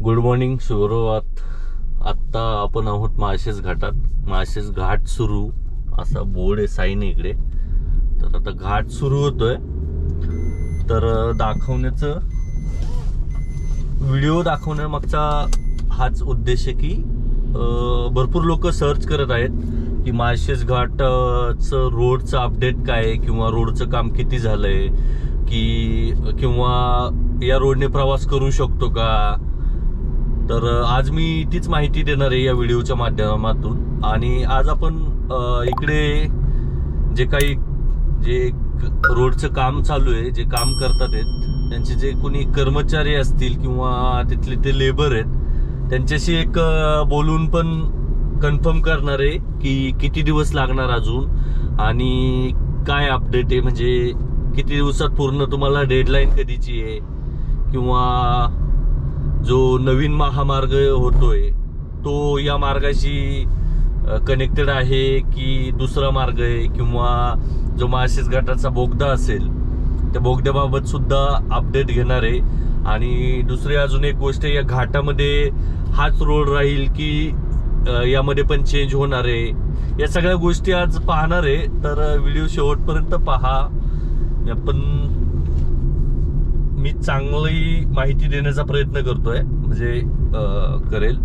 Good morning, शुभप्रभात. आत्ता आपण आहोत माळशेज घाटात. माळशेज घाट सुरू असा बोर्ड आहे, साईन इकडे. तर आता घाट सुरू होतोय. तर दाखवण्याचं व्हिडिओ दाखवण्यामागचा हाच उद्देश आहे की भरपूर लोक सर्च करत आहेत की माळशेज घाटचं रोडचं अपडेट काय आहे, किंवा रोडचं काम किती झालंय, किंवा या रोडने प्रवास करू शकतो का. तर आज मी तीच माहिती देणार आहे या व्हिडिओच्या माध्यमातून. आणि आज आपण इकडे जे रोडचं काम चालू आहे, जे काम करतात आहेत, त्यांचे जे कोणी कर्मचारी असतील किंवा तिथले ते लेबर आहेत, त्यांच्याशी एक बोलून पण कन्फर्म करणार आहे की किती दिवस लागणार अजून आणि काय अपडेट आहे, म्हणजे किती दिवसात पूर्ण तुम्हाला डेडलाईन कधीची आहे, किंवा जो नवीन महामार्ग होतोय तो या मार्गाशी कनेक्टेड आहे की दुसरा मार्ग आहे, किंवा जो माळशेज घाटाचा बोगदा असेल त्या बोगद्याबाबत सुद्धा अपडेट घेणार आहे. आणि दुसरी अजून एक गोष्ट, या घाटामध्ये हाच रोड राहील की यामध्ये पण चेंज होणार आहे, या सगळ्या गोष्टी आज पाहणार आहे. तर व्हिडिओ शेवटपर्यंत पहा. मी चांगली माहिती देण्याचा प्रयत्न करतोय, म्हणजे करेल.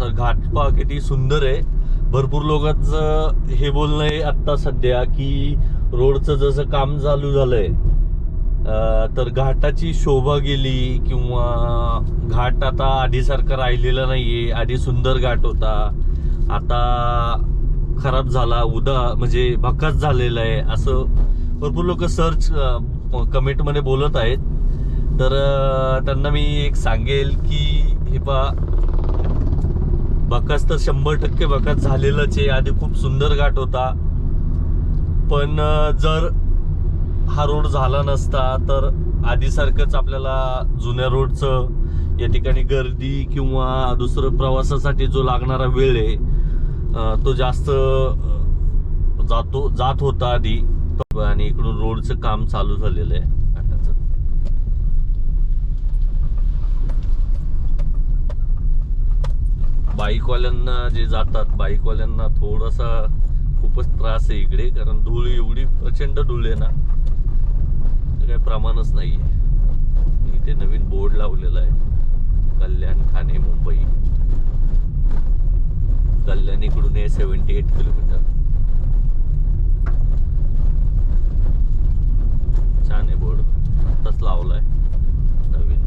तर घाट पहा किती सुंदर आहे. भरपूर लोकांचं हे बोलणं आहे आत्ता सध्या की रोडचं जसं काम चालू झालंय तर घाटाची शोभा गेली, किंवा घाट आता आधीसारखा राहिलेला नाहीये. आधी सुंदर घाट होता, आता खराब झाला, म्हणजे भकास झालेला आहे, असं भरपूर लोक कमेंटमध्ये बोलत आहेत. तर त्यांना मी एक सांगेल की हे पहा, भकास तर 100% भकास झालेलंच आहे. आधी खूप सुंदर घाट होता, पण जर हा रोड झाला नसता तर आधीसारखंच आपल्याला जुन्या रोडचं या ठिकाणी गर्दी किंवा दुसरं प्रवासासाठी जो लागणारा वेळ आहे तो जास्त जात होता आधी. आणि इकडून रोडचं काम चालू झालेलं आहे घाटाचं. बाईकवाल्यांना जे जातात, बाईकवाल्यांना थोडासा खूपच त्रास आहे इकडे, कारण धूळ एवढी प्रचंड धूळ आहे ना, काही प्रमाणच नाही आहे. इथे नवीन बोर्ड लावलेला आहे, कल्याण ठाणे मुंबई. कल्याण इकडून आहे 78 किलोमीटर. छान आहे बोर्ड, आत्ताच लावलाय नवीन.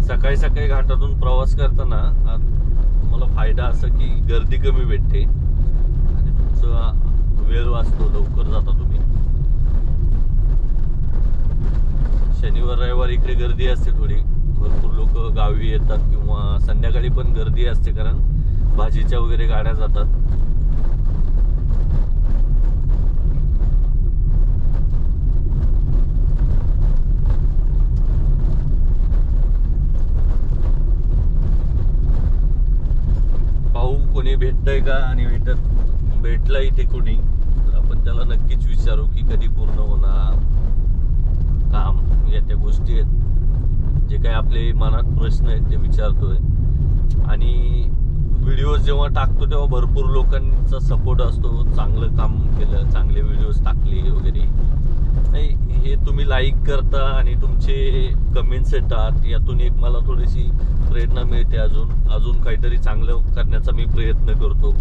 सकाळी सकाळी घाटातून प्रवास करताना मला फायदा असा की गर्दी कमी भेटते आणि तुमचा वेळ वाचतो, लवकर जाता तुम्ही. शनिवार रविवार इकडे गर्दी असते थोडी, भरपूर लोक गावी येतात, किंवा संध्याकाळी पण गर्दी असते कारण भाजीच्या वगैरे गाड्या जातात. पाहू कोणी भेटतंय का, आणि भेटला इथे कोणी तर आपण त्याला नक्कीच विचारू की कधी पूर्ण होणार काम. या त्या गोष्टी आहेत, जे काही आपले मनात प्रश्न आहेत ते विचारतोय. आणि व्हिडिओज जेव्हा टाकतो तेव्हा भरपूर लोकांचा सपोर्ट असतो, चांगलं काम केलं, चांगले व्हिडिओज टाकले वगैरे. नाही, हे तुम्ही लाईक करता आणि तुमचे कमेंट्स येतात, यातून एक मला थोडीशी प्रेरणा मिळते, अजून काहीतरी चांगलं करण्याचा मी प्रयत्न करतो.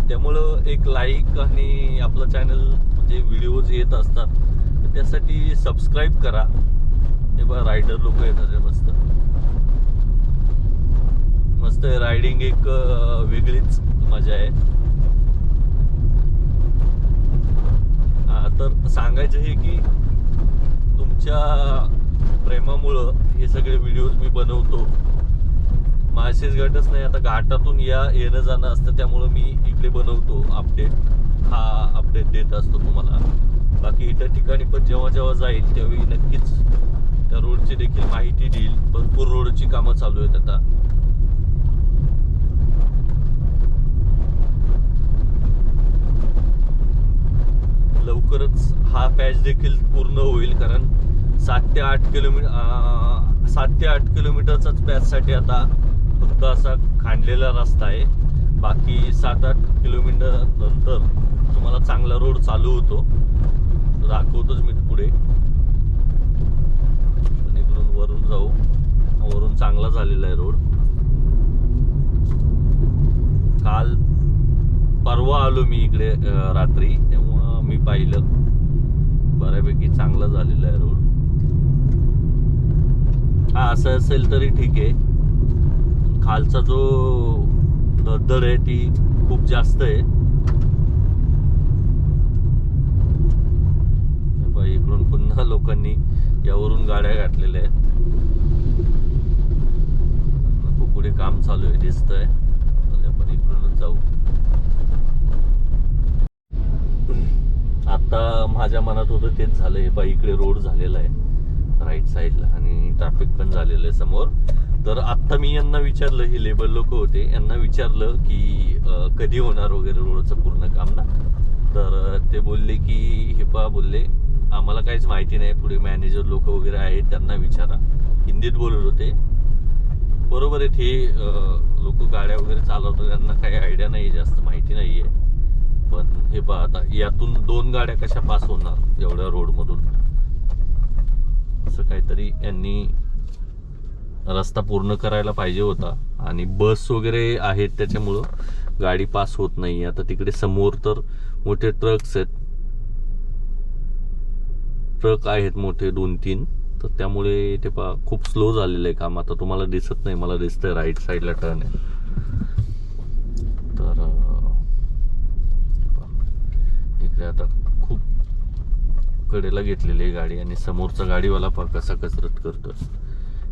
त्यामुळं एक लाईक आणि आपलं चॅनल म्हणजे व्हिडिओज येत असतात तर त्यासाठी सबस्क्राईब करा. हे बघा, रायडर लोक येतात, मस्त मस्त रायडिंग एक वेगळीच मजा आहे. तर सांगायचं हे की तुमच्या प्रेमामुळं हे सगळे व्हिडिओज मी बनवतो. माळशेज घाटच नाही, आता घाटातून येणं जाणं असतं, त्यामुळं मी इकडे बनवतो अपडेट. हा अपडेट देत असतो तुम्हाला. बाकी इतर ठिकाणी पण जेव्हा जेव्हा जाईल त्यावेळी नक्कीच त्या रोडची देखील माहिती देईल. भरपूर रोडची कामं चालू आहेत आता. लवकरच हा पॅच देखील पूर्ण होईल, कारण 7 ते 8 किलोमीटरचाच पॅचसाठी आता फक्त असा खांडलेला रस्ता आहे. बाकी 7-8 किलोमीटर नंतर तुम्हाला चांगला रोड चालू होतो. दाखवतोच मी पुढे. इकडून वरून जाऊ. वरून चांगला झालेला आहे रोड. काल परवा आलो मी इकडे रात्री, तेव्हा मी पाहिलं बऱ्यापैकी चांगला झालेला आहे रोड. हा असं असेल तरी ठीक आहे. खालचा जो धडधड आहे ती खूप जास्त आहे. इकडून पुन्हा लोकांनी यावरून गाड्या घातलेल्या आहेत. पुढे काम चालू आहे दिसतंय, तर आपण इकडूनच जाऊ. आता माझ्या मनात होतं तेच झालंय. इकडे रोड झालेला आहे राईट साईडला आणि ट्रॅफिक पण झालेलं आहे समोर. तर आत्ता मी यांना विचारलं, हे लेबर लोक होते, यांना विचारलं की कधी होणार वगैरे रोडचं पूर्ण काम ना. तर ते बोलले की हे बोलले आम्हाला काहीच माहिती नाही, पुढे मॅनेजर लोक वगैरे आहेत त्यांना विचारा. हिंदीत बोलत होते. बरोबर आहे, ते लोक गाड्या वगैरे चालवतात, त्यांना काही आयडिया नाही, जास्त माहिती नाही आहे. पण हे आता यातून 2 गाड्या कशा पास होणार एवढ्या रोडमधून, असं काहीतरी यांनी रस्ता पूर्ण करायला पाहिजे होता. आणि बस वगैरे आहेत त्याच्यामुळं गाडी पास होत नाही. आता तिकडे समोर तर मोठे ट्रक्स आहेत, ट्रक आहेत मोठे 2-3, तर त्यामुळे ते खूप स्लो झालेलं आहे काम. आता तुम्हाला दिसत नाही, मला दिसतंय राईट साईडला टर्न आहे. तर इकडे आता खूप कडेला घेतलेली आहे गाडी आणि समोरचा गाडीवाला कसा कसरत करतोय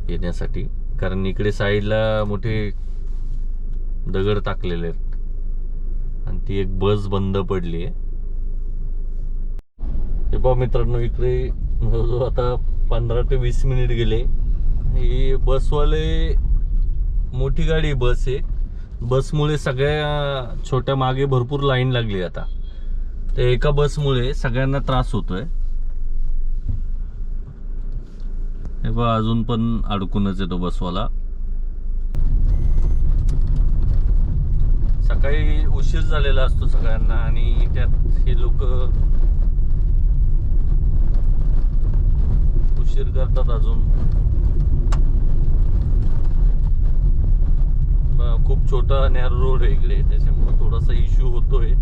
येण्यासाठी, कारण इकडे साईडला मोठे दगड टाकलेले आहेत आणि ती एक बस बंद पडली आहे. हे पहा मित्रांनो, इकडे आता 15 ते 20 मिनिट गेले. ही बसवाले मोठी गाडी बस आहे. बसमुळे सगळ्या छोट्या मागे भरपूर लाईन लागली. आता ते एका बसमुळे सगळ्यांना त्रास होतोय. हे बघा अजून पण अडकूनच येतो बसवाला. सकाळी उशीर झालेला असतो सगळ्यांना आणि त्यात हे लोक उशीर करतात. अजून खूप छोटा नॅरो रोड आहे इकडे, त्याच्यामुळे थोडासा इश्यू होतोय.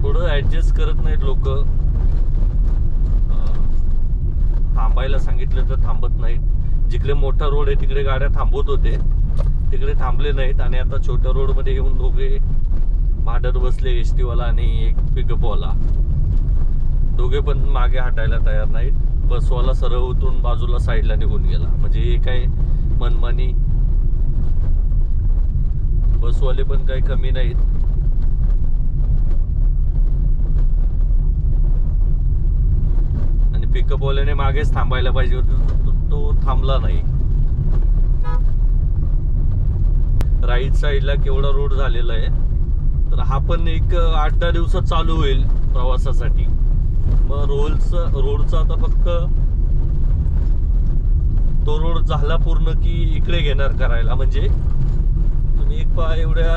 थोडं ऍडजस्ट करत नाहीत लोक. थांबायला सांगितलं तर थांबत नाहीत. जिकडे मोठा रोड आहे तिकडे गाड्या थांबवत होते, तिकडे थांबले नाहीत. आणि आता छोट्या रोड मध्ये येऊन दोघे भांडत बसले, एसटी वाला आणि एक पिकअप वाला. दोघे पण मागे हटायला तयार नाहीत. बसवाला सरळ उतरून बाजूला साईडला निघून गेला. म्हणजे हे काय मनमानी, बसवाले पण काही कमी नाहीत. आणि पिकअप वाल्याने मागेच थांबायला पाहिजे होतं, तो थांबला नाही. राईट साईडला केवढा रोड झालेला आहे. तर हा पण एक 8-10 दिवसात चालू होईल प्रवासासाठी. मग रोडचा आता फक्त तो रोड झाला पूर्ण की इकडे घेणार करायला. म्हणजे तुम्ही एवढ्या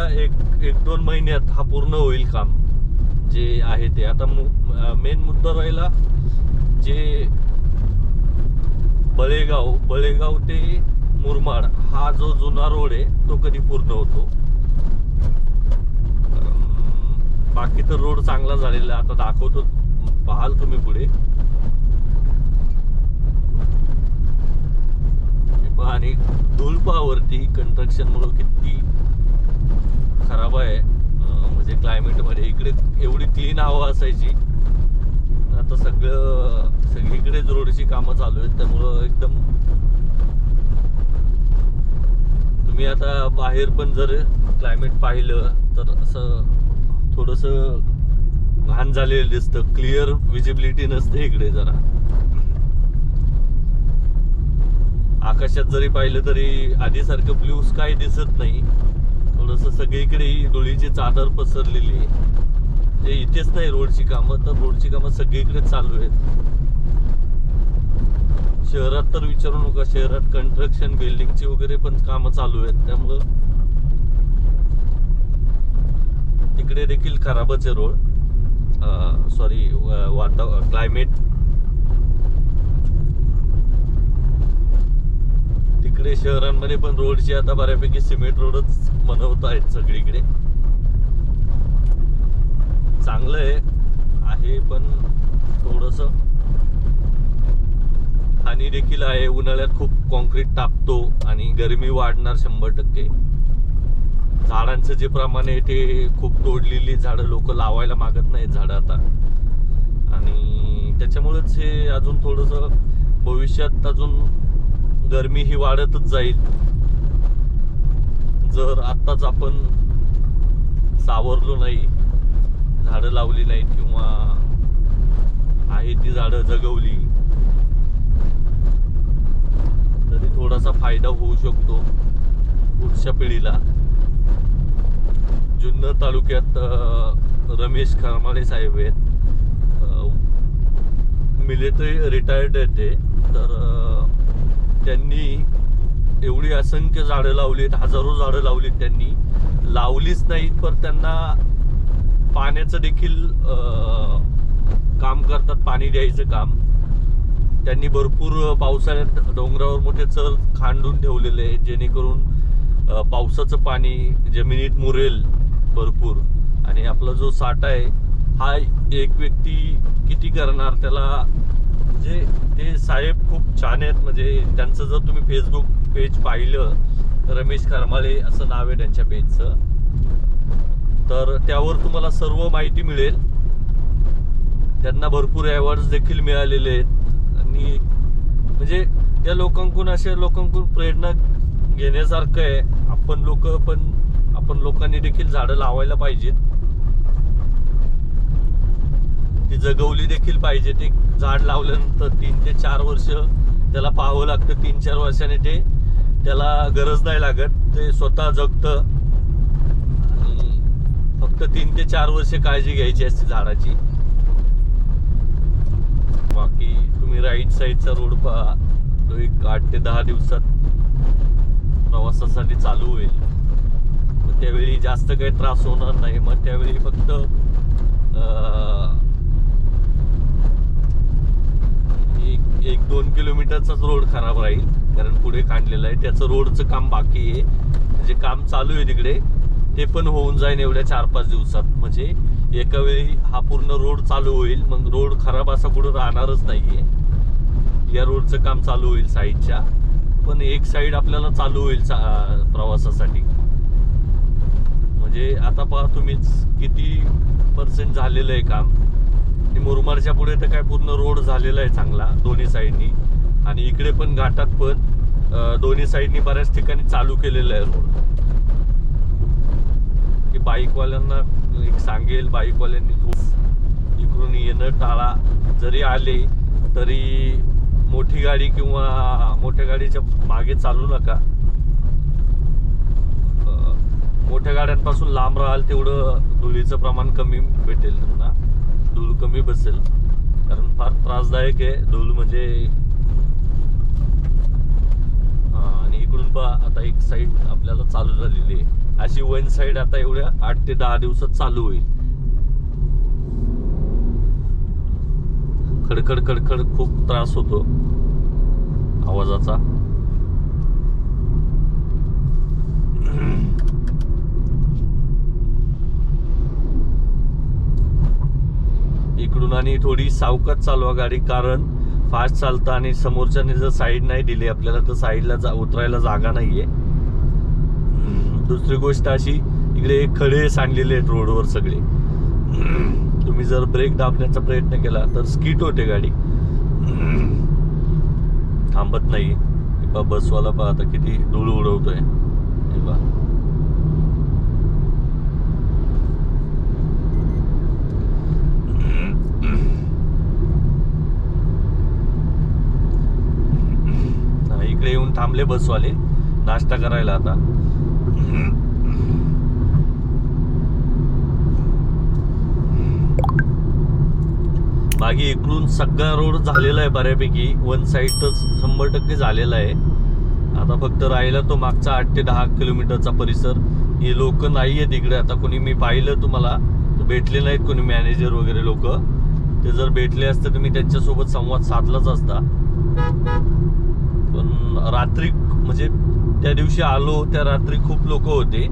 1-2 महिन्यात हा पूर्ण होईल काम जे आहे ते. आता मेन मुद्दा राहिला जे बळेगाव ते मुरमाड हा जो जुना रोड आहे तो कधी पूर्ण होतो. बाकी तर रोड चांगला झालेला आहे. आता दाखवतो, पाहाल तुम्ही पुढे. आणि धुळपावरती कंस्ट्रक्शन मुळे किती खराब आहे. म्हणजे क्लायमेट मध्ये इकडे एवढी क्लीन हवा असायची, आता सगळीकडेच रोडची कामं चालू आहेत. त्यामुळं एकदम तुम्ही आता बाहेर पण जर क्लायमेट पाहिलं तर असं थोडंसं घाण झालेलं दिसतं, क्लिअर विजिबिलिटी नसते इकडे. जरा आकाशात जरी पाहिलं तरी आधीसारखं ब्ल्यू स्काय दिसत नाही. थोडंसं सगळीकडे ही धुळीची चादर पसरलेली आहे. इथेच नाही रोडची कामं, तर रोडची कामं सगळीकडे चालू आहेत. शहरात तर विचारू नका, शहरात कन्स्ट्रक्शन बिल्डिंगची वगैरे पण कामं चालू आहेत. त्यामुळं तिकडे देखील खराबच आहे रोड. Sorry, climate. तिकडे शहरांमध्ये पण रोडची आता बऱ्यापैकी सिमेंट रोडच बनवत आहेत सगळीकडे. चांगलं आहे पण थोडंसं हानी देखील आहे. उन्हाळ्यात खूप कॉन्क्रीट तापतो आणि गरमी वाढणार 100%. झाडांचं जे प्रमाण आहे ते खूप तोडलेली झाडं लोक लावायला मागत नाहीत झाडं आता. आणि त्याच्यामुळेच हे अजून थोडंसं भविष्यात अजून गरमी ही वाढतच जाईल. जर आत्ताच आपण सावरलो नाही, झाडं लावली नाहीत किंवा आहे ती झाडं जगवली, तरी थोडासा फायदा होऊ शकतो पुढच्या पिढीला. जुन्नर तालुक्यात रमेश खरमाळे साहेब आहेत, मिलिटरी रिटायर्ड आहेत ते. तर त्यांनी एवढी असंख्य झाडं लावलीत, हजारो झाडं लावलीत. त्यांनी लावलीच नाहीत पण त्यांना पाण्याचं देखील काम करतात, पाणी द्यायचं काम. त्यांनी भरपूर पावसाळ्यात डोंगरावर मोठे चर खांदून ठेवलेले आहेत, जेणेकरून पावसाचं पाणी जमिनीत मुरेल भरपूर. आणि आपला जो साठा आहे हा एक व्यक्ती किती करणार त्याला. म्हणजे ते साहेब खूप छान आहेत. म्हणजे त्यांचं जर तुम्ही फेसबुक पेज पाहिलं, रमेश खरमाळे असं नाव आहे त्यांच्या पेजचं, तर त्यावर तुम्हाला सर्व माहिती मिळेल. त्यांना भरपूर अवॉर्ड्स देखील मिळालेले आहेत. आणि म्हणजे त्या लोकांकडून प्रेरणा घेण्यासारखं आहे. आपण लोकांनी देखील झाडं लावायला पाहिजेत, ती जगवली देखील पाहिजे. ते झाड लावल्यानंतर 3 ते 4 वर्ष त्याला पाहावं लागतं. 3-4 वर्षाने त्याला गरज नाही लागत, ते स्वतः जगतं. आणि फक्त 3 ते 4 वर्ष काळजी घ्यायची असते झाडाची. बाकी तुम्ही राईट साईडचा रोड पहा, तो एक 8 ते 10 दिवसात प्रवासासाठी चालू होईल. मग त्यावेळी जास्त काही त्रास होणार नाही. मग त्यावेळी फक्त 1-2 किलोमीटरचाच रोड खराब राहील, कारण पुढे काढलेलं आहे. त्याचं रोडचं काम बाकी आहे, म्हणजे काम चालू आहे तिकडे. ते पण होऊन जाईल एवढ्या 4-5 दिवसात. म्हणजे एका वेळी हा पूर्ण रोड चालू होईल. मग रोड खराब असा कुठं राहणारच नाहीये. या रोडचं काम चालू होईल साईडच्या, पण एक साईड आपल्याला चालू होईल प्रवासासाठी. म्हणजे आता पहा तुम्हीच किती % झालेलं आहे काम. आणि मुरमाडच्या पुढे तर काय पूर्ण रोड झालेला आहे चांगला दोन्ही साईडनी. आणि इकडे पण घाटात पण दोन्ही साईडनी बऱ्याच ठिकाणी चालू केलेलं आहे रोड. की बाईकवाल्यांना एक सांगेल, बाईकवाल्यांनी इकडून येणं टाळा. जरी आले तरी मोठी गाडी किंवा मोठ्या गाडीच्या मागे चालू नका. मोठ्या गाड्यांपासून लांब राहाल तेवढं धुळीचं प्रमाण कमी भेटेल तुम्हाला, धूळ कमी बसेल. कारण फार त्रासदायक आहे धूळ म्हणजे. आणि इकडून पहा आता एक साईड आपल्याला चालू झालेली आहे. अशी वन साईड आता एवढ्या 8 ते 10 दिवसात चालू होईल. खडखड खडखड खूप त्रास होतो आवाजाचा. इकडून आणि थोडी सावकाश चालवा गाडी, कारण फास्ट चालतं आणि समोरच्याने जर साईड नाही दिली आपल्याला तर साईडला उतरायला जागा नाहीये. दुसरी गोष्ट अशी, इकडे खडे सांडलेले आहेत रोडवर सगळे. तुम्ही जर ब्रेक दाबण्याचा प्रयत्न केला तर स्किट होते गाडी, थांबत नाही. बसवाला पहा आता किती धूळ उडवतोय. इकडे येऊन थांबले बसवाले नाश्ता करायला आता. बाकी इकडून सगळा रोड झालेला आहे बऱ्यापैकी, वन साईडच 100% झालेला आहे. आता फक्त राहिला तो मागचा 8 ते 10 किलोमीटरचा परिसर. हे लोक नाही आहेत इकडे आता कोणी. मी पाहिलं तुम्हाला तर भेटले नाहीत कोणी मॅनेजर वगैरे लोक. ते जर भेटले असते तर मी त्यांच्यासोबत संवाद साधलाच असता. पण रात्री म्हणजे त्या दिवशी आलो त्या रात्री खूप लोक होते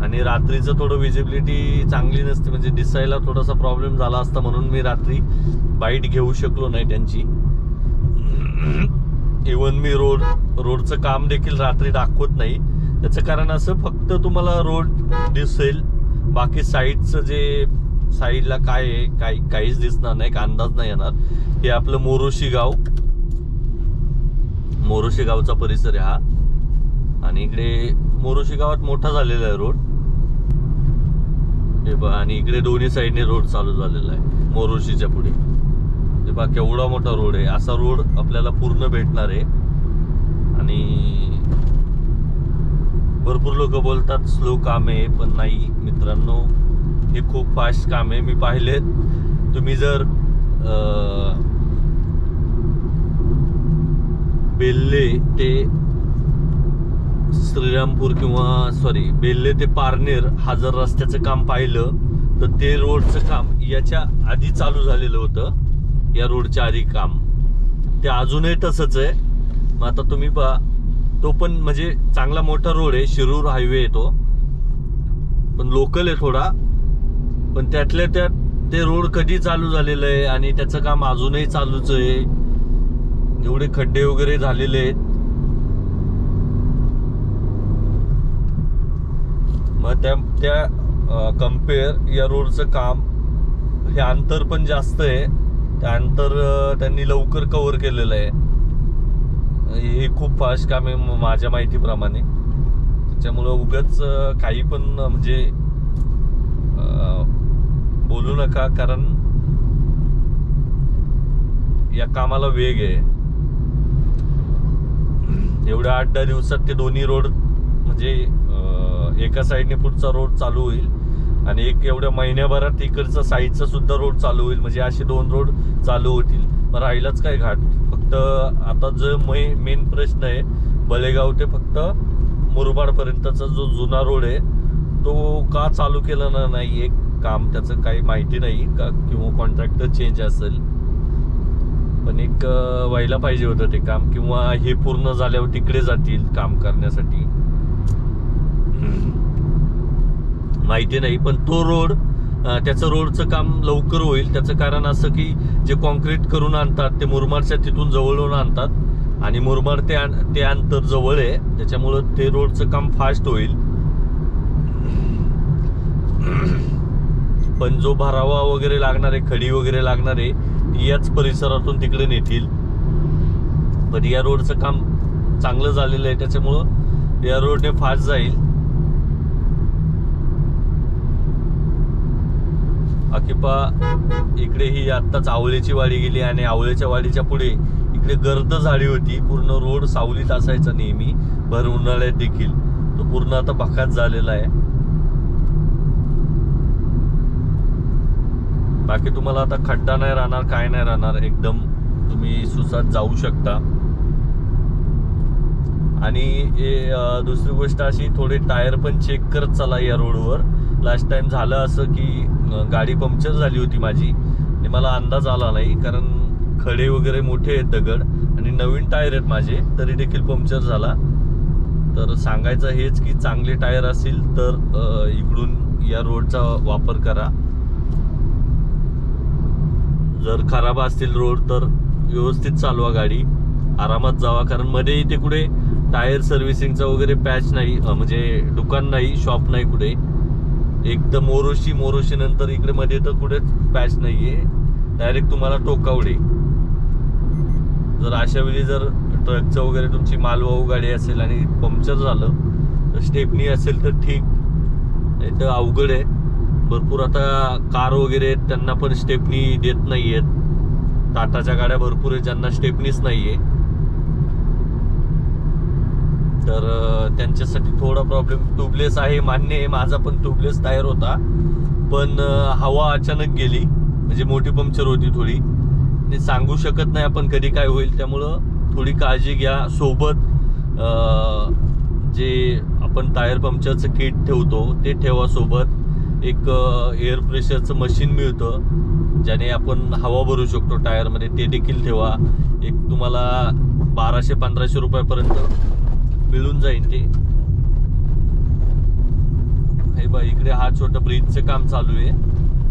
आणि रात्रीचं थोडं विजिबिलिटी चांगली नसते, म्हणजे दिसायला थोडासा प्रॉब्लेम झाला असता म्हणून मी रात्री बाईट घेऊ शकलो नाही त्यांची. इवन मी रोडचं काम देखील रात्री दाखवत नाही. त्याचं कारण असं, फक्त तुम्हाला रोड दिसेल, बाकी साईडचं जे साईडला काय आहे काहीच दिसणार नाही, अंदाज नाही येणार. हे आपलं मोरोशी गावचा परिसर आहे हा. आणि इकडे मोरोशी गावात मोठा झालेला आहे रोड हे बघा. आणि इकडे दोन्ही साईडने रोड चालू झालेला आहे मोरोशीच्या पुढे. हे बघा केवढा मोठा रोड आहे. असा रोड आपल्याला पूर्ण भेटणार आहे. आणि भरपूर लोक बोलतात स्लो काम आहे, पण नाही मित्रांनो, हे खूप फास्ट काम आहे. मी पाहिले, तुम्ही जर बेल्ले ते श्रीरामपूर बेल्ले ते पारनेर हा जर रस्त्याचं काम पाहिलं तर ते रोडचं काम याच्या आधी चालू झालेलं होतं. या रोडच्या आधी काम ते अजूनही तसंच आहे. मग आता तुम्ही पहा, तो पण म्हणजे चांगला मोठा रोड आहे, शिरूर हायवे आहे तो, पण लोकल आहे थोडा. पण त्यातल्या त्यात ते रोड कधी चालू झालेलं आहे आणि त्याचं काम अजूनही चालूच आहे. एवढे खड्डे वगैरे झालेले आहेत. मग त्या कम्पेअर या रोडचं काम हे अंतर पण जास्त आहे. त्या अंतर त्यांनी लवकर कव्हर केलेलं आहे. हे खूप फास्ट काम आहे माझ्या माहितीप्रमाणे. त्याच्यामुळं उगाच काही पण म्हणजे बोलू नका, कारण या कामाला वेग आहे. एवढ्या 8-10 दिवसात ते दोन्ही रोड म्हणजे एका साईडने पुढचा रोड चालू होईल आणि एवढ्या महिन्याभरात इकडचा साईडचा सुद्धा रोड चालू होईल. म्हणजे असे 2 रोड चालू होतील. मग राहिलाच काय घाट. फक्त आता जो मेन प्रश्न आहे बलेगाव ते फक्त मुरबाडपर्यंतचा जो जुना रोड आहे तो का चालू केला नाही एक काम, त्याचं काही माहिती नाही का, किंवा कॉन्ट्रॅक्टर चेंज असेल. पण एक व्हायला पाहिजे होतं ते काम, किंवा हे पूर्ण झाल्यावर तिकडे जातील काम करण्यासाठी, माहिती नाही. पण तो रोड त्याचं रोडचं काम लवकर होईल. त्याचं कारण असं की जे कॉन्क्रीट करून आणतात ते मुरमाडच्या तिथून जवळून आणतात आणि मुरमाड ते अंतर जवळ आहे, त्याच्यामुळं ते रोडचं काम फास्ट होईल. पण जो भरावा वगैरे लागणार आहे, खडी वगैरे लागणार आहे, याच परिसरातून तिकडे नेतील. पण या रोडचं काम चांगलं झालेलं आहे, त्याच्यामुळं या रोडने फास्ट जाईल. अकिपा इकडे ही आत्ताच आवळेची वाडी गेली आणि आवळेच्या वाडीच्या पुढे इकडे गर्द झाडी होती. पूर्ण रोड सावलीत असायचा नेहमी, भर उन्हाळ्यात देखील. तो पूर्ण आता बकात झालेला आहे. बाकी तुम्हाला आता खड्डा नाही राहणार, काय नाही राहणार, एकदम तुम्ही सुसाट जाऊ शकता. आणि दुसरी गोष्ट अशी, थोडे टायर पण चेक करत चला या रोडवर. लास्ट टाइम झालं असं की गाडी पंक्चर झाली होती माझी आणि मला अंदाज आला नाही, कारण खडे वगैरे मोठे आहेत, दगड, आणि नवीन टायर आहेत माझे, तरी देखील पंक्चर झाला. तर सांगायचं हेच की चांगले टायर असतील तर इकडून या रोडचा वापर करा. जर खराब असतील रोड तर व्यवस्थित चालवा गाडी, आरामात जावा. कारण मध्ये इथे कुठे टायर सर्व्हिसिंगचा वगैरे पॅच नाही, म्हणजे दुकान नाही, शॉप नाही कुठे. एक तर मोरोशी नंतर इकडे मध्ये तर कुठेच पॅच नाहीये, डायरेक्ट तुम्हाला टोकावडे. जर अशा वेळी जर ट्रकचं वगैरे तुमची मालवाहू गाडी असेल आणि पंक्चर झालं तर स्टेपनी असेल तर ठीक, नाही तर अवघड आहे. भरपूर आता कार वगैरे त्यांना पण स्टेपनी देत नाहीयेत. टाटाच्या गाड्या भरपूर आहेत ज्यांना स्टेपनीच नाहीये, तर त्यांच्यासाठी थोडा प्रॉब्लेम. ट्यूबलेस आहे मान्य आहे, माझा पण ट्यूबलेस टायर होता, पण हवा अचानक गेली, म्हणजे मोठी पंक्चर होती थोडी. ते सांगू शकत नाही आपण कधी काय होईल, त्यामुळं थोडी काळजी घ्या. सोबत जे आपण टायर पंक्चरचं किट ठेवतो ते ठेवा सोबत. एक एअर प्रेशरचं मशीन मिळतं ज्याने आपण हवा भरू शकतो टायरमध्ये, ते देखील ठेवा. एक तुम्हाला 1200-1500 रुपयापर्यंत मिळून जाईल ते. हे बघा इकडे हा छोटं ब्रिजचं काम चालू आहे,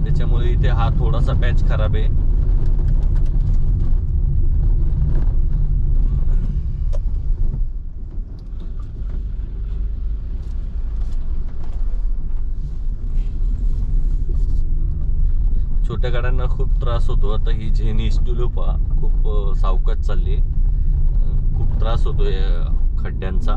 त्याच्यामुळे इथे हा थोडासा पॅच खराब आहे. छोट्या गाड्यांना खूप त्रास होतो. आता ही झेनी स्टुलोपा खूप सावकाश चालली, खूप त्रास होतो या खड्ड्यांचा.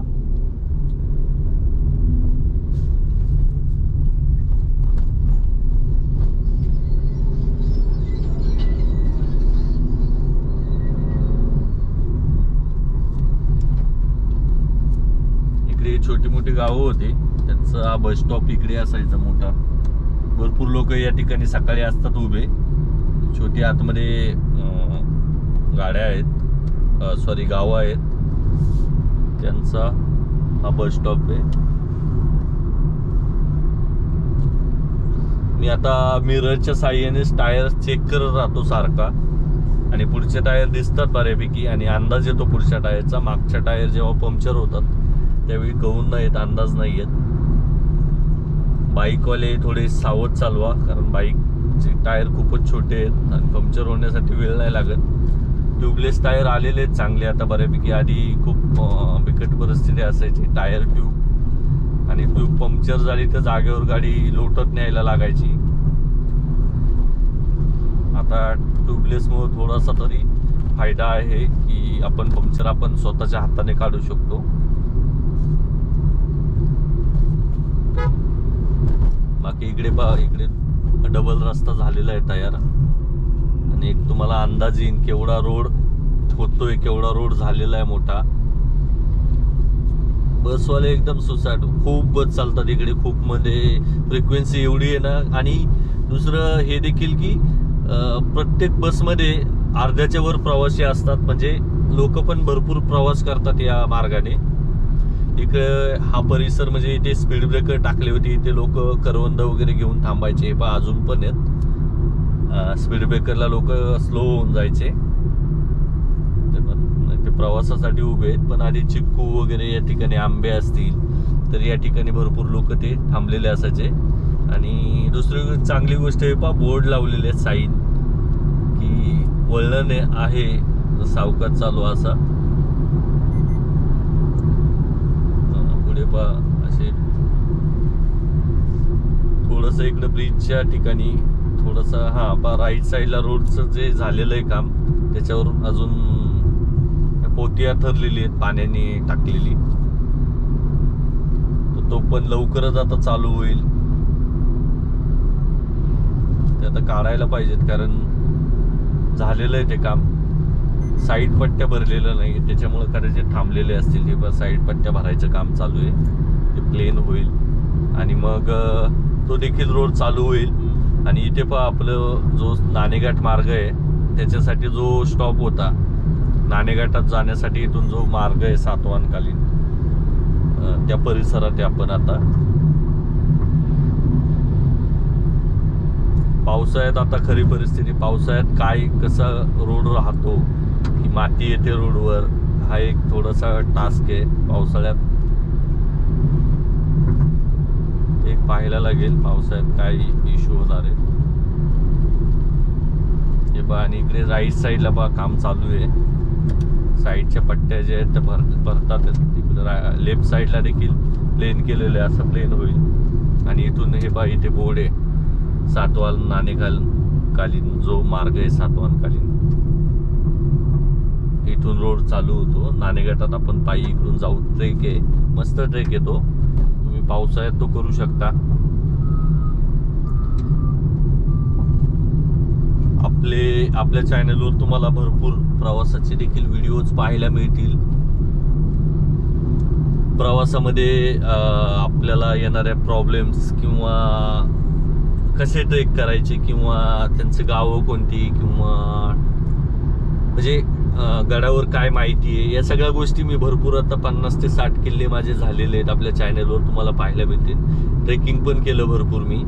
इकडे छोटी मोठी गावं होती, त्यांचा बस स्टॉप इकडे असायचा मोठा. भरपूर लोक या ठिकाणी सकाळी असतात उभे. छोटी आतमध्ये गाड्या आहेत, सॉरी गावं आहेत, त्यांचा हा बस स्टॉप आहे. मी आता मिररच्या साह्याने टायर चेक करत राहतो सारखा, आणि पुढचे टायर दिसतात बऱ्यापैकी, आणि अंदाज येतो पुढच्या टायरचा. मागच्या टायर जेव्हा पंक्चर होतात त्यावेळी कळून नाही येत, अंदाज नाही येत. बाईकवाले थोडे सावध चालवा, कारण बाईकचे टायर खूपच छोटे आहेत आणि पंक्चर होण्यासाठी वेळ नाही लागत. ट्यूबलेस टायर आलेले आहेत चांगले आता बऱ्यापैकी. आधी खूप बिकट परिस्थिती असायची, टायर ट्यूब आणि ट्यूब पंक्चर झाली तर जागेवर गाडी लोटत न्यायला लागायची. आता ट्यूबलेसमुळे थोडासा तरी फायदा आहे की आपण पंक्चर आपण स्वतःच्या हाताने काढू शकतो. बाकी इकडे इकडे डबल रस्ता झालेला आहे तयार, आणि एक तुम्हाला अंदाज येईल केवढा रोड होतोय, केवढा रोड झालेला आहे मोठा. बसवाले एकदम सुसाट, खूप बस चालतात इकडे, खूप मध्ये फ्रिक्वेन्सी एवढी आहे ना. आणि दुसरं हे देखील की प्रत्येक बसमध्ये अर्ध्याच्या वर प्रवासी असतात, म्हणजे लोक पण भरपूर प्रवास करतात या मार्गाने. इकडे हा परिसर म्हणजे इथे स्पीड ब्रेकर टाकले होते, इथे लोक करवंद वगैरे घेऊन थांबायचे, पण अजून पण आहेत. स्पीड ब्रेकरला लोक स्लो होऊन जायचे, ते प्रवासासाठी उभे आहेत. पण आधी चिक्कू वगैरे या ठिकाणी आंबे असतील तर या ठिकाणी भरपूर लोक ते थांबलेले असायचे. आणि दुसरी चांगली गोष्ट आहे पहा, बोर्ड लावलेले आहेत साईन की वळण आहे, सावकाश चालू असा. असे थोडस इकडे ब्रिजच्या ठिकाणी थोडस राईट साईडला रोडचं जे झालेलं आहे काम, त्याच्यावर अजून पोतिया थरलेली आहेत पाण्याने टाकलेली, तो पण लवकरच आता चालू होईल. ते आता काढायला पाहिजेत, कारण झालेलं आहे ते काम. साईड पट्ट्या भरलेल्या नाही, त्याच्यामुळे कदाचित थांबलेले असतील. ते पण साईड पट्ट्या भरायचं काम चालू आहे, ते प्लेन होईल आणि मग तो देखील रोड चालू होईल. आणि इथे पण आपलं जो नाणेघाट मार्ग आहे त्याच्यासाठी जो स्टॉप होता, नाणेघाटात जाण्यासाठी इथून जो मार्ग आहे सातवाहनकालीन, त्या परिसरात आपण आता. पावसाळ्यात आता खरी परिस्थिती, पावसाळ्यात काय कसा रोड राहतो, की माती येते रोडवर, हा एक थोडासा टास्क आहे पावसाळ्यात. एक पाहायला लागेल पावसाळ्यात काय इश्यू होणार आहे हे पहा. आणि इकडे राईट साईडला पहा काम चालू आहे, साईडच्या पट्ट्या जे आहेत त्या भरतात. तिकडे लेफ्ट साईडला देखील प्लेन केलेलं आहे, असं प्लेन होईल. आणि इथून हे पहा इथे बोर्ड आहे, सातवाहन नाणेकालीन जो मार्ग आहे सातवाहनकालीन, इथून रोड चालू होतो. नाणेघाटात आपण पायी इकडून जाऊ, ट्रेक आहे, मस्त ट्रेक येतो, तुम्ही पावसाळ्यात तो करू शकता. आपल्या चॅनलवर तुम्हाला भरपूर प्रवासाचे देखील व्हिडिओज पाहायला मिळतील. प्रवासामध्ये आपल्याला येणाऱ्या प्रॉब्लेम्स किंवा कसे ट्रेक करायचे किंवा त्यांचं गावं कोणती किंवा म्हणजे गडावर काय माहिती आहे, या सगळ्या गोष्टी मी भरपूर आता 50 ते 60 किल्ले माझे झालेले आहेत आपल्या चॅनलवर तुम्हाला पाहायला मिळतील. ट्रेकिंग पण केलं भरपूर मी,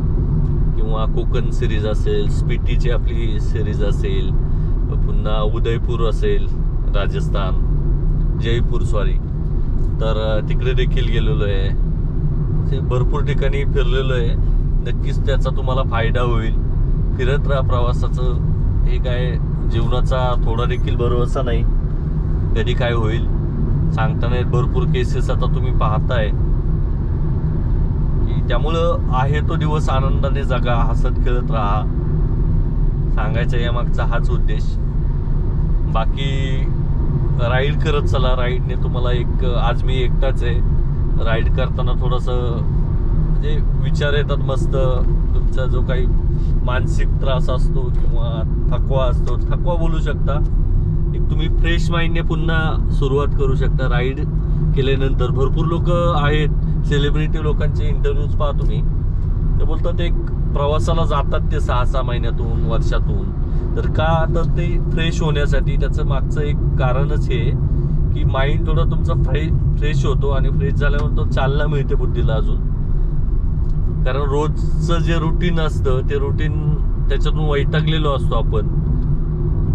किंवा कोकण सिरीज असेल, स्पिटीची आपली सिरीज असेल, पुन्हा उदयपूर असेल राजस्थान, जयपूर तर तिकडे देखील गेलेलो आहे. ते भरपूर ठिकाणी फिरलेलो आहे. नक्कीच त्याचा तुम्हाला फायदा होईल. फिरत राहा. प्रवासाचं हे काय जीवनाचा थोडा देखील भरोसा नाही, कधी काय होईल सांगता नाहीत. भरपूर केसेस आता तुम्ही पाहताय की त्यामुळं आहे तो दिवस आनंदाने जगा, हसत खेळत राहा, सांगायचा यामागचा हाच उद्देश. बाकी राईड करत चला. राईडने तुम्हाला आज मी एकटाच आहे. राईड करताना थोडंसं म्हणजे विचार येतात मस्त. तुमचा जो काही मानसिक त्रास असतो किंवा थकवा असतो, थकवा बोलू शकता, तुम्ही फ्रेश माइंडने पुन्हा सुरुवात करू शकता राईड केल्यानंतर. भरपूर लोक आहेत, सेलिब्रिटी लोकांचे इंटरव्ह्यूज पहा तुम्ही, ते बोलतात एक प्रवासाला जातात ते 6-6 महिन्यातून, वर्षातून. तर का? तर ते फ्रेश होण्यासाठी. त्याचं मागचं एक कारणच हे की माइंड थोडा तुमचा फ्रेश होतो आणि फ्रेश झाल्यानंतर चालना मिळते बुद्धीला अजून. कारण रोजचं जे रुटीन असतं ते रुटीन त्याच्यातून वैतागलेलो असतो आपण.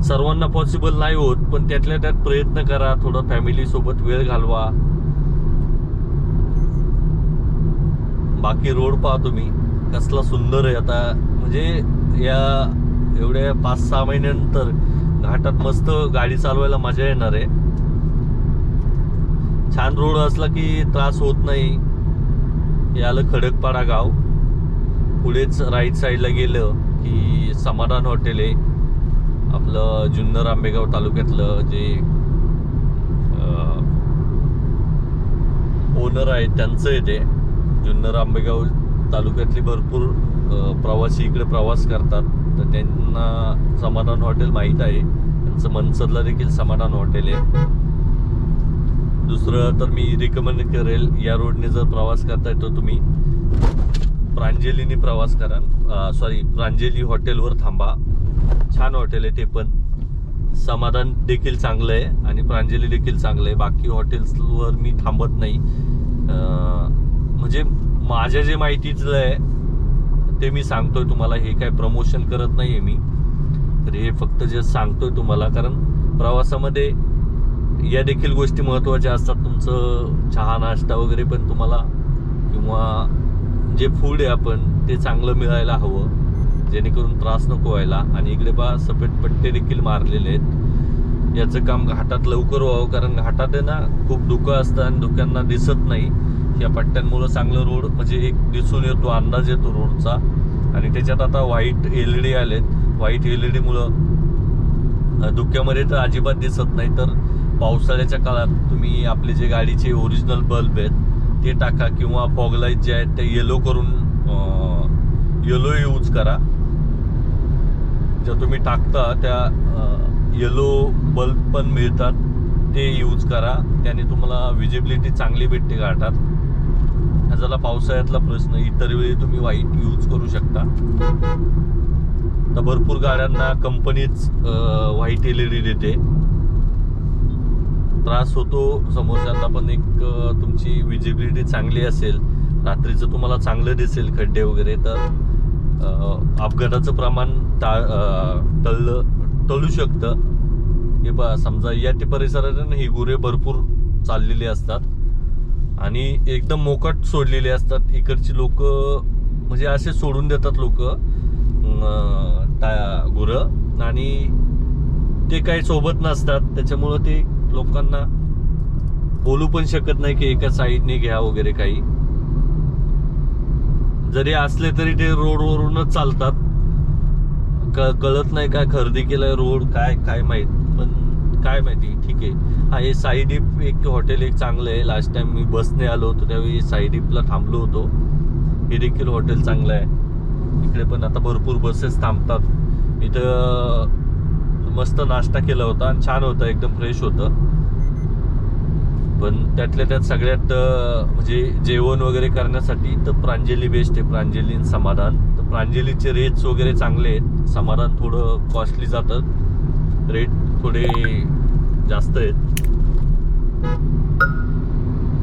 सर्वांना पॉसिबल नाही होत, पण त्यातल्या त्यात प्रयत्न करा. थोडं फॅमिली सोबत वेळ घालवा. बाकी रोड पहा तुम्ही कसला सुंदर आहे. आता म्हणजे या एवढ्या 5-6 महिन्यानंतर घाटात मस्त गाडी चालवायला मजा येणार आहे. छान रोड असला की त्रास होत नाही. हे आलं खडकपाडा गाव. पुढेच राईट साईडला गेलं की समाधान हॉटेल आहे आपलं, जुन्नर आंबेगाव तालुक्यातलं. जे ओनर आहेत त्यांचं आहे ते. जुन्नर आंबेगाव तालुक्यातली भरपूर प्रवासी इकडे प्रवास करतात, तर त्यांना समाधान हॉटेल माहीत आहे. त्यांचं मनसरला देखील समाधान हॉटेल आहे. दुसरं तर मी रिकमेंड करेल, या रोडने जर प्रवास करताय तर तुम्ही प्रांजलीने प्रवास करा. प्रांजली हॉटेलवर थांबा. छान हॉटेल आहे ते पण. समाधान देखील चांगलं आहे आणि प्रांजली देखील चांगलं आहे. बाकी हॉटेल्सवर मी थांबत नाही. म्हणजे माझ्या जे माहितीचं आहे ते मी सांगतोय तुम्हाला. हे काय प्रमोशन करत नाही आहे मी, तर हे फक्त जे सांगतोय तुम्हाला. कारण प्रवासामध्ये या देखील गोष्टी महत्त्वाच्या असतात. तुमचं चहा नाश्ता वगैरे पण तुम्हाला, किंवा जे फूड आहे आपण ते चांगलं मिळायला हवं, जेणेकरून त्रास नको व्हायला. आणि इकडे पहा सफेद पट्टे देखील मारलेले आहेत. याचं काम घाटात लवकर व्हावं, कारण घाटात आहे ना खूप धुकं असतं आणि धुक्यांना दिसत नाही. या पट्ट्यांमुळं चांगलं रोड म्हणजे एक दिसून येतो, अंदाज येतो रोडचा. आणि त्याच्यात आता व्हाईट LED आलेत. व्हाईट LEDमुळं धुक्यामध्ये तर अजिबात दिसत नाही. तर पावसाळ्याच्या काळात तुम्ही आपले जे गाडीचे ओरिजिनल बल्ब आहेत ते टाका, किंवा फॉगलाईट जे आहेत ते येलो करून येलो यूज करा. जर तुम्ही टाकता त्या येलो बल्ब पण मिळतात, ते यूज करा. त्याने तुम्हाला विजिबिलिटी चांगली भेटते घाटात. हा झाला पावसाळ्यातला प्रश्न. इतर वेळी तुम्ही व्हाईट यूज करू शकता. तर भरपूर गाड्यांना कंपनीच व्हाईट LED देते. त्रास होतो समोरच्यांना, पण एक तुमची विजिबिलिटी चांगली असेल, रात्रीचं तुम्हाला चांगलं दिसेल खड्डे वगैरे, तर अपघाताचं प्रमाण टळू शकतं. हे पहा, समजा या परिसरात ही गुरे भरपूर चाललेली असतात आणि एकदम मोकाट सोडलेले असतात. इकडची लोक म्हणजे असे सोडून देतात लोक गुरं, आणि ते काही सोबत नसतात. त्याच्यामुळं ते लोकांना बोलू पण शकत नाही की एका साईडने घ्या वगैरे. काही जरी असले तरी ते रोडवरूनच चालतात. कळत नाही काय खरेदी केलंय रोड, काय माहित, पण काय माहिती. ठीक आहे. हा, हे साईडीप एक हॉटेल एक चांगलं आहे. लास्ट टाइम मी बसने आलो होतो त्यावेळी साईडीपला थांबलो होतो. हे देखील हॉटेल चांगलं आहे. इकडे पण आता भरपूर बसेस थांबतात. इथं मस्त नाश्ता केला होता आणि छान होता, एकदम फ्रेश होतं. पण त्यातल्या त्यात सगळ्यात म्हणजे जेवण वगैरे करण्यासाठी तर प्रांजली बेस्ट आहे. प्रांजली आणि समाधान. तर प्रांजलीचे रेट्स वगैरे चांगले आहेत, समाधान थोडं कॉस्टली जातं, रेट थोडे जास्त आहेत.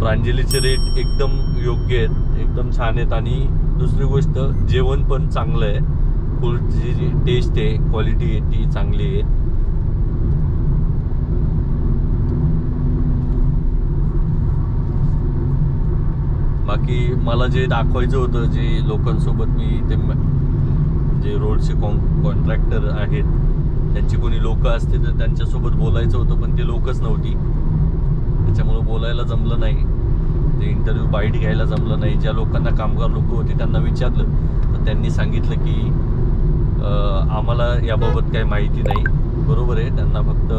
प्रांजलीचे रेट एकदम योग्य आहेत, एकदम छान आहेत. आणि दुसरी गोष्ट, जेवण पण चांगलं आहे. फूडची जी टेस्ट आहे, क्वालिटी आहे, ती चांगली आहे. बाकी मला जे दाखवायचं होतं, जे लोकांसोबत मी ते जे रोडचे कॉन्ट्रॅक्टर आहेत, त्यांची कोणी लोक असते तर त्यांच्यासोबत बोलायचं होतं, पण ते लोकच नव्हती. त्याच्यामुळं बोलायला जमलं नाही, ते इंटरव्ह्यू बाईट घ्यायला जमलं नाही. ज्या लोकांना कामगार लोक होते त्यांना विचारलं तर त्यांनी सांगितलं की आम्हाला याबाबत काही माहिती नाही. बरोबर आहे, त्यांना फक्त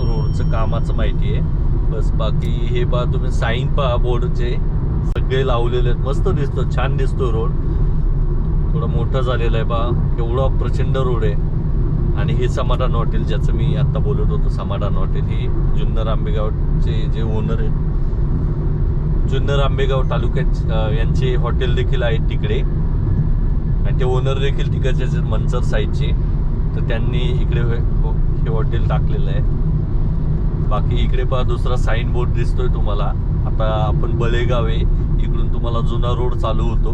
रोडचं कामाचं माहिती आहे बस. बाकी हे पहा तुम्ही, साईन पहा बोर्डचे सगळे लावलेले आहेत. मस्त दिसतो, छान दिसतो रोड. थोडा मोठा झालेला आहे पहा, केवढा प्रचंड रोड आहे. आणि हे समाधान हॉटेल, ज्याचं मी आता बोलत होतो, समाधान हॉटेल, हे जुन्नर आंबेगावचे जे ओनर आहेत, जुन्नर आंबेगाव तालुक्यात यांचे हॉटेल देखील आहेत तिकडे. आणि ते ओनर देखील तिकडचे मनसर साईडचे. तर त्यांनी इकडे हे हॉटेल टाकलेलं आहे. बाकी इकडे पहा, दुसरा साईन बोर्ड दिसतोय तुम्हाला. आता आपण बळेगाव आहे, इकडून तुम्हाला जुना रोड चालू होतो.